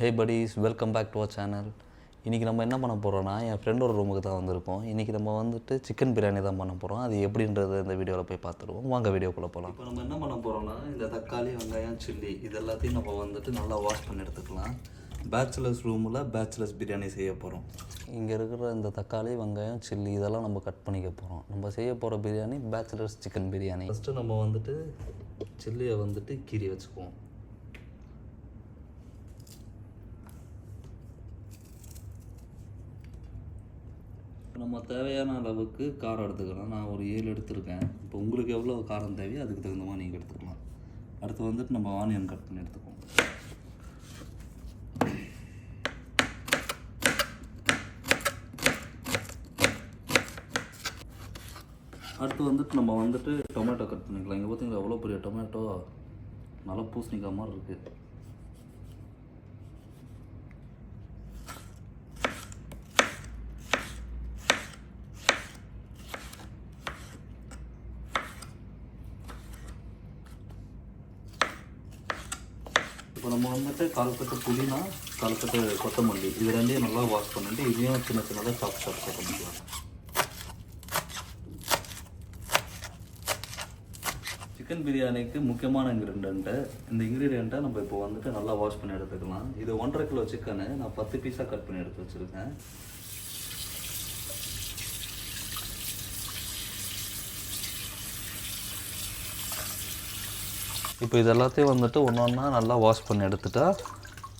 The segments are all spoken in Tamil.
Hey buddies, welcome back to our channel. இன்றைக்கி நம்ம என்ன பண்ண போகிறோன்னா, என் ஃப்ரெண்டோட ரூமுக்கு தான் வந்திருக்கோம். இன்றைக்கி நம்ம வந்துட்டு சிக்கன் பிரியாணி தான் பண்ண போகிறோம். அது எப்படின்றது இந்த வீடியோவில் போய் பார்த்துருவோம். வாங்க வீடியோக்குள்ளே போகலாம். இப்போ நம்ம என்ன பண்ண போகிறோன்னா, இந்த தக்காளி, வெங்காயம், சில்லி இது எல்லாத்தையும் நம்ம வந்துட்டு நல்லா வாஷ் பண்ணி எடுத்துக்கலாம். பேச்சுலர்ஸ் ரூமில் பேச்சுலர்ஸ் பிரியாணி செய்ய போகிறோம். இங்கே இருக்கிற இந்த தக்காளி, வெங்காயம், சில்லி இதெல்லாம் நம்ம கட் பண்ணிக்க போகிறோம். நம்ம செய்ய போகிற biryani bachelors chicken biryani. First நம்ம வந்துட்டு சில்லியை வந்துட்டு கீறி வச்சுக்குவோம். நம்ம தேவையான அளவுக்கு காரம் எடுத்துக்கலாம். நான் ஒரு 7 எடுத்துருக்கேன். இப்போ உங்களுக்கு எவ்வளோ காரம் தேவையோ அதுக்கு தகுந்த மாதிரி நீங்கள் எடுத்துக்கலாம். அடுத்து வந்துட்டு நம்ம ஆனியன் கட் பண்ணி எடுத்துக்குவோம். அடுத்து வந்துட்டு நம்ம வந்துட்டு டொமேட்டோ கட் பண்ணிக்கலாம். இங்கே பார்த்தீங்களா எவ்வளோ பெரிய டொமேட்டோ, நல்லா பூசணிக்காய் மாதிரி இருக்குது. இப்போ நம்ம வந்துட்டு கால்கட்டு புதினா, கால்கட்டு கொத்தமல்லி இது ரெண்டையும் நல்லா வாஷ் பண்ணிட்டு இதையும் சின்ன சின்னதாக சாப் பண்ணிக்கலாம். சிக்கன் பிரியாணிக்கு முக்கியமான இன்க்ரீடியண்ட்டு இந்த இன்க்ரீடியண்ட்டை நம்ம இப்போ வந்துட்டு நல்லா வாஷ் பண்ணி எடுத்துக்கலாம். இது 1.5 கிலோ சிக்கனு நான் 10 பீஸாக கட் பண்ணி எடுத்து வச்சுருக்கேன். இப்போ இது எல்லாத்தையும் வந்துட்டு ஒன்று ஒன்றா நல்லா வாஷ் பண்ணி எடுத்துட்டா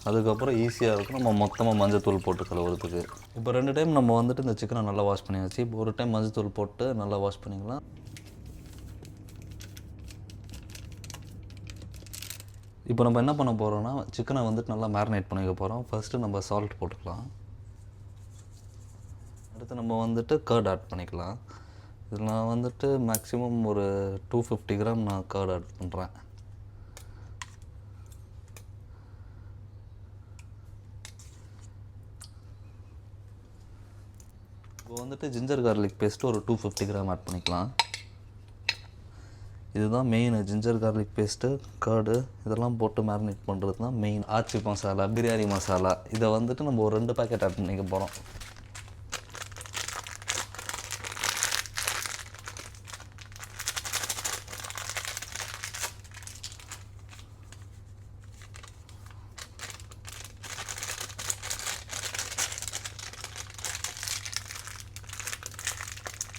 அதுக்கப்புறம் ஈஸியாக இருக்கும். நம்ம மொத்தமாக மஞ்சத்தூள் போட்டு கழுவுறதுக்கு. இப்போ 2 டைம் நம்ம வந்துட்டு இந்த சிக்கனை நல்லா வாஷ் பண்ணியாச்சு. இப்போ ஒரு டைம் மஞ்சத்தூள் போட்டு நல்லா வாஷ் பண்ணிக்கலாம். இப்போ நம்ம என்ன பண்ண போகிறோம்னா, சிக்கனை வந்துட்டு நல்லா மேரினேட் பண்ணிக்க போகிறோம். ஃபஸ்ட்டு நம்ம சால்ட் போட்டுக்கலாம். அடுத்து நம்ம வந்துட்டு கர்ட் ஆட் பண்ணிக்கலாம். இதில் நான் வந்துட்டு மேக்ஸிமம் ஒரு 250 கிராம் நான் கர்ட் ஆட் பண்ணுறேன். இப்போ வந்துட்டு ஜிஞ்சர் கார்லிக் பேஸ்ட்டு ஒரு 250 கிராம் ஆட் பண்ணிக்கலாம். இதுதான் main. Ginger garlic paste, curd இதெல்லாம் போட்டு மேரினேட் பண்ணுறது தான் மெயின். ஆச்சி மசாலா, பிரியாணி மசாலா இதை வந்துட்டு நம்ம ஒரு 2 பேக்கெட் ஆட் பண்ணிக்க போகிறோம்.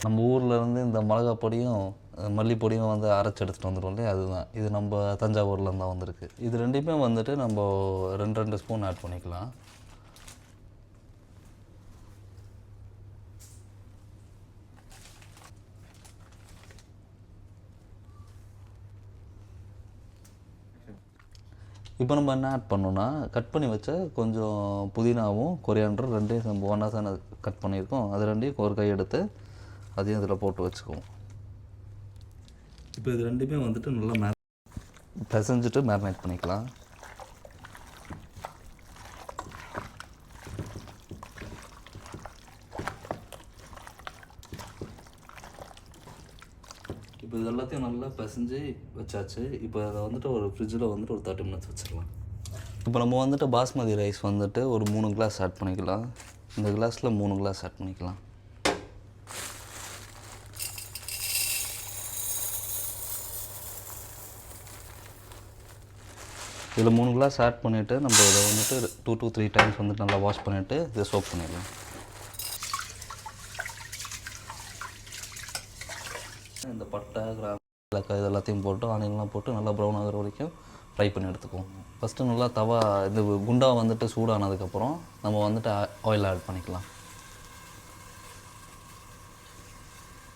நம்ம ஊரில் இருந்து இந்த மிளகா பொடியும் மல்லிப்பொடியும் வந்து அரைச்சி எடுத்துகிட்டு வந்துடுவோம் இல்லையா, அதுதான் இது நம்ம தஞ்சாவூர்லேருந்து தான் வந்திருக்கு. இது ரெண்டுமே வந்துட்டு நம்ம 2 ஸ்பூன் ஆட் பண்ணிக்கலாம். இப்போ நம்ம என்ன ஆட் பண்ணோன்னா, கட் பண்ணி வச்ச கொஞ்சம் புதினாவும் கொரியாண்டரும் ரெண்டையும் ஒன்றா தானே கட் பண்ணியிருக்கோம். அது ரெண்டையும் ஒரு கை எடுத்து அதையும் இதில் போட்டு வச்சுக்குவோம். இப்போ இது ரெண்டுமே வந்துட்டு நல்லா பிசைஞ்சிட்டு மேரினேட் பண்ணிக்கலாம். இப்போ இது எல்லாத்தையும் நல்லா பிசைஞ்சு வச்சாச்சு. இப்போ அதை வந்துட்டு ஒரு ஃப்ரிட்ஜில் வந்துட்டு ஒரு 30 மினிட்ஸ் வச்சுக்கலாம். இப்போ நம்ம வந்துட்டு பாஸ்மதி ரைஸ் வந்துட்டு ஒரு 3 கிளாஸ் ஆட் பண்ணிக்கலாம். இந்த கிளாஸில் 3 கிளாஸ் ஆட் பண்ணிக்கலாம். இதில் 3 கிளாஸ் ஆட் பண்ணிவிட்டு நம்ம இதை வந்துட்டு 2 to 3 டைம்ஸ் வந்துட்டு நல்லா வாஷ் பண்ணிவிட்டு இதை சோப் பண்ணிடலாம். இந்த பட்டை, கிராம்பு, ஏலக்காய் இது எல்லாத்தையும் போட்டு ஆனியன்லாம் போட்டு நல்லா ப்ரௌன் ஆகிற வரைக்கும் ஃப்ரை பண்ணி எடுத்துக்குவோம். ஃபஸ்ட்டு நல்லா தவா இது குண்டா வந்துட்டு சூடானதுக்கப்புறம் நம்ம வந்துட்டு ஆயில் ஆட் பண்ணிக்கலாம்.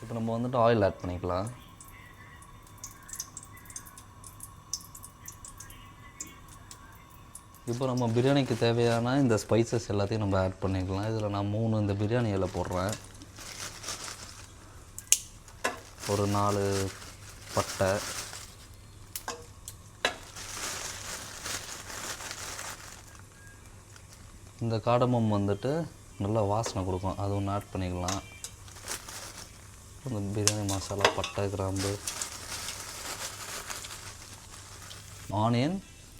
இப்போ நம்ம வந்துட்டு ஆயில் ஆட் பண்ணிக்கலாம். இப்போ நம்ம பிரியாணிக்கு தேவையான இந்த ஸ்பைசஸ் எல்லாத்தையும் நம்ம ஆட் பண்ணிக்கலாம். இதில் நான் 3 இந்த பிரியாணி இலை போடுறேன். ஒரு 4 பட்டை, இந்த காடமம் வந்துட்டு நல்லா வாசனை கொடுக்கும், அது ஒன்று ஆட் பண்ணிக்கலாம். இந்த பிரியாணி மசாலா, பட்டை, கிராம்பு, ஆனியன்,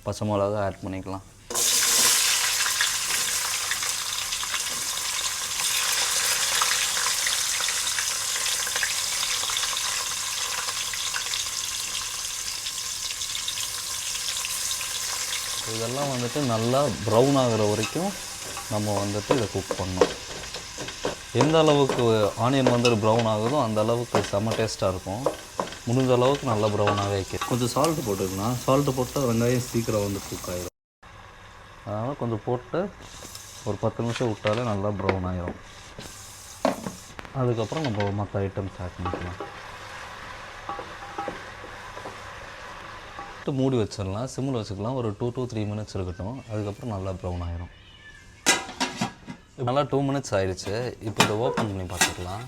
பச்சை மிளகா ஆட் பண்ணிக்கலாம். இதெல்லாம் வந்துட்டு நல்லா ப்ரௌன் ஆகிற வரைக்கும் நம்ம வந்துட்டு இதை குக் பண்ணணும். எந்த அளவுக்கு ஆனியன் வந்துட்டு ப்ரௌன் ஆகுதோ அந்த அளவுக்கு செம்ம டேஸ்ட்டாக இருக்கும். முடிஞ்ச அளவுக்கு நல்லா ப்ரௌனாகவே வைக்கும். கொஞ்சம் சால்ட்டு போட்டுக்கலாம். சால்ட்டு போட்டால் வெங்காயம் சீக்கிரம் வந்து குக் ஆகிடும். அதனால் கொஞ்சம் போட்டு ஒரு 10 நிமிஷம் விட்டாலே நல்லா ப்ரௌன் ஆகிடும். அதுக்கப்புறம் நம்ம மற்ற ஐட்டம்ஸ் ஆட் பண்ணிக்கலாம். மூடி வச்சிடலாம். சிம்மில் வச்சுக்கலாம். ஒரு 2 to 3 மினிட்ஸ் இருக்கட்டும். அதுக்கப்புறம் நல்லா ப்ரௌன் ஆகிடும். நல்லா 2 மினிட்ஸ் ஆகிடுச்சு. இப்போ இதை ஓப்பன் பண்ணி பார்த்துக்கலாம்.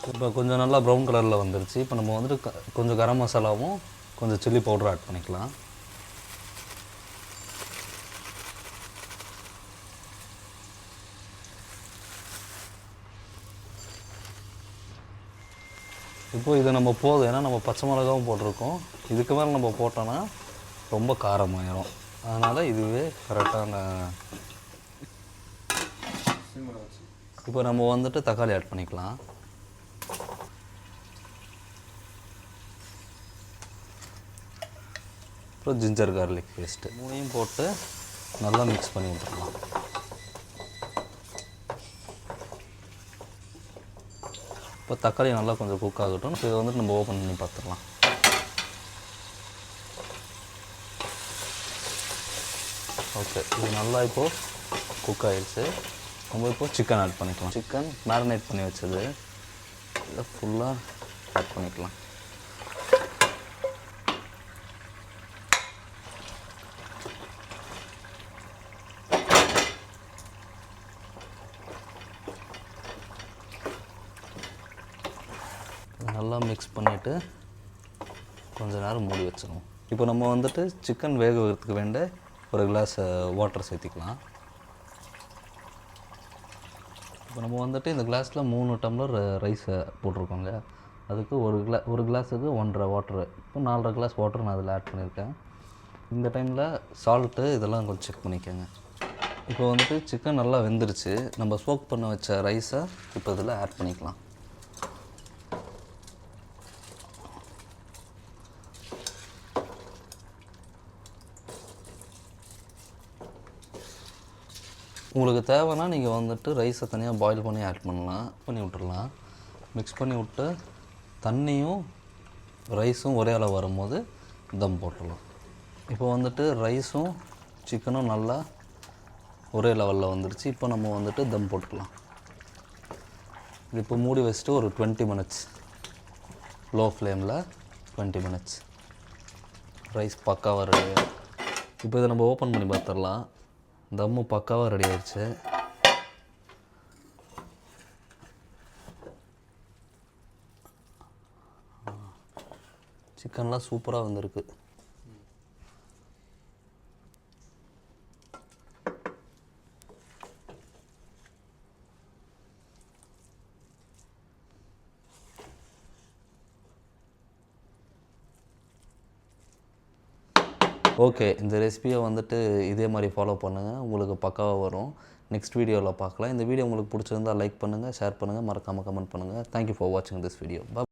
இப்போ கொஞ்சம் நல்லா ப்ரௌன் கலரில் வந்துருச்சு. இப்போ நம்ம வந்துட்டு கொஞ்சம் கரம் மசாலாவும் கொஞ்சம் சில்லி பவுடர் ஆட் பண்ணிக்கலாம். இப்போது இதை நம்ம போதும், ஏன்னா நம்ம பச்சை மிளகாவும் போட்டிருக்கோம். இதுக்கு மேலே நம்ம போட்டோன்னா ரொம்ப காரமாயிரும். அதனால் இதுவே கரெக்டான. இப்போ நம்ம வந்துட்டு தக்காளி ஆட் பண்ணிக்கலாம். அப்புறம் ஜிஞ்சர் கார்லிக் பேஸ்ட்டு மூணையும் போட்டு நல்லா மிக்ஸ் பண்ணி விட்டுருலாம். இப்போ தக்காளி நல்லா கொஞ்சம் குக் ஆகட்டும். இதை வந்துட்டு நம்ம ஓப்பன் பண்ணி பார்த்துக்கலாம். ஓகே, இது நல்லா இப்போது குக் ஆகிடுச்சு. நம்ம இப்போது சிக்கன் ஆட் பண்ணிக்கலாம். சிக்கன் மேரினேட் பண்ணி வச்சது இதை ஃபுல்லாக ஆட் பண்ணிக்கலாம். நல்லா மிக்ஸ் பண்ணிவிட்டு கொஞ்சம் நேரம் மூடி வச்சிடணும். இப்போ நம்ம வந்துட்டு சிக்கன் வேக வைக்கிறதுக்கு வேண்ட ஒரு கிளாஸ் வாட்டர் சேர்த்திக்கலாம். இப்போ நம்ம வந்துட்டு இந்த கிளாஸில் 3 டம்ளர் ரைஸை போட்டிருக்கோங்க. அதுக்கு ஒரு கிளாஸுக்கு 1.5 வாட்டரு. இப்போ 4.5 கிளாஸ் வாட்டர் நான் அதில் ஆட் பண்ணியிருக்கேன். இந்த டைமில் சால்ட்டு இதெல்லாம் கொஞ்சம் செக் பண்ணிக்கோங்க. இப்போ வந்துட்டு சிக்கன் நல்லா வெந்துருச்சு. நம்ம சோக் பண்ண வச்ச ரைஸை இப்போ இதில் ஆட் பண்ணிக்கலாம். உங்களுக்கு தேவைன்னா நீங்கள் வந்துட்டு ரைஸை தனியாக பாயில் பண்ணி ஆட் பண்ணி விட்டுடலாம். மிக்ஸ் பண்ணி விட்டு தண்ணியும் ரைஸும் ஒரே அளவு வரும்போது தம் போட்டுடலாம். இப்போ வந்துட்டு ரைஸும் சிக்கனும் நல்லா ஒரே லெவலில் வந்துடுச்சு. இப்போ நம்ம வந்துட்டு தம் போட்டுக்கலாம். இது இப்போ மூடி வச்சுட்டு ஒரு 20 மினிட்ஸ் லோ ஃப்ளேமில் 20 மினிட்ஸ் ரைஸ் பக்காவாக ரெடி. இப்போ இதை நம்ம ஓப்பன் பண்ணி பார்த்துடலாம். தம்மு பக்காவாக ரெடி ஆயிடுச்சு. சிக்கன்லாம் சூப்பராக வந்திருக்கு. ஓகே, இந்த ரெசிபியை வந்துட்டு இதே மாதிரி ஃபாலோ பண்ணுங்கள். உங்களுக்கு பக்காவாக வரும். நெக்ஸ்ட் வீடியோவில் பார்க்கலாம். இந்த வீடியோ உங்களுக்கு பிடிச்சிருந்தால் லைக் பண்ணுங்கள், ஷேர் பண்ணுங்கள், மறக்காமல் கமெண்ட் பண்ணுங்கள். தேங்க்யூ ஃபார் வாட்சிங் திஸ் வீடியோ.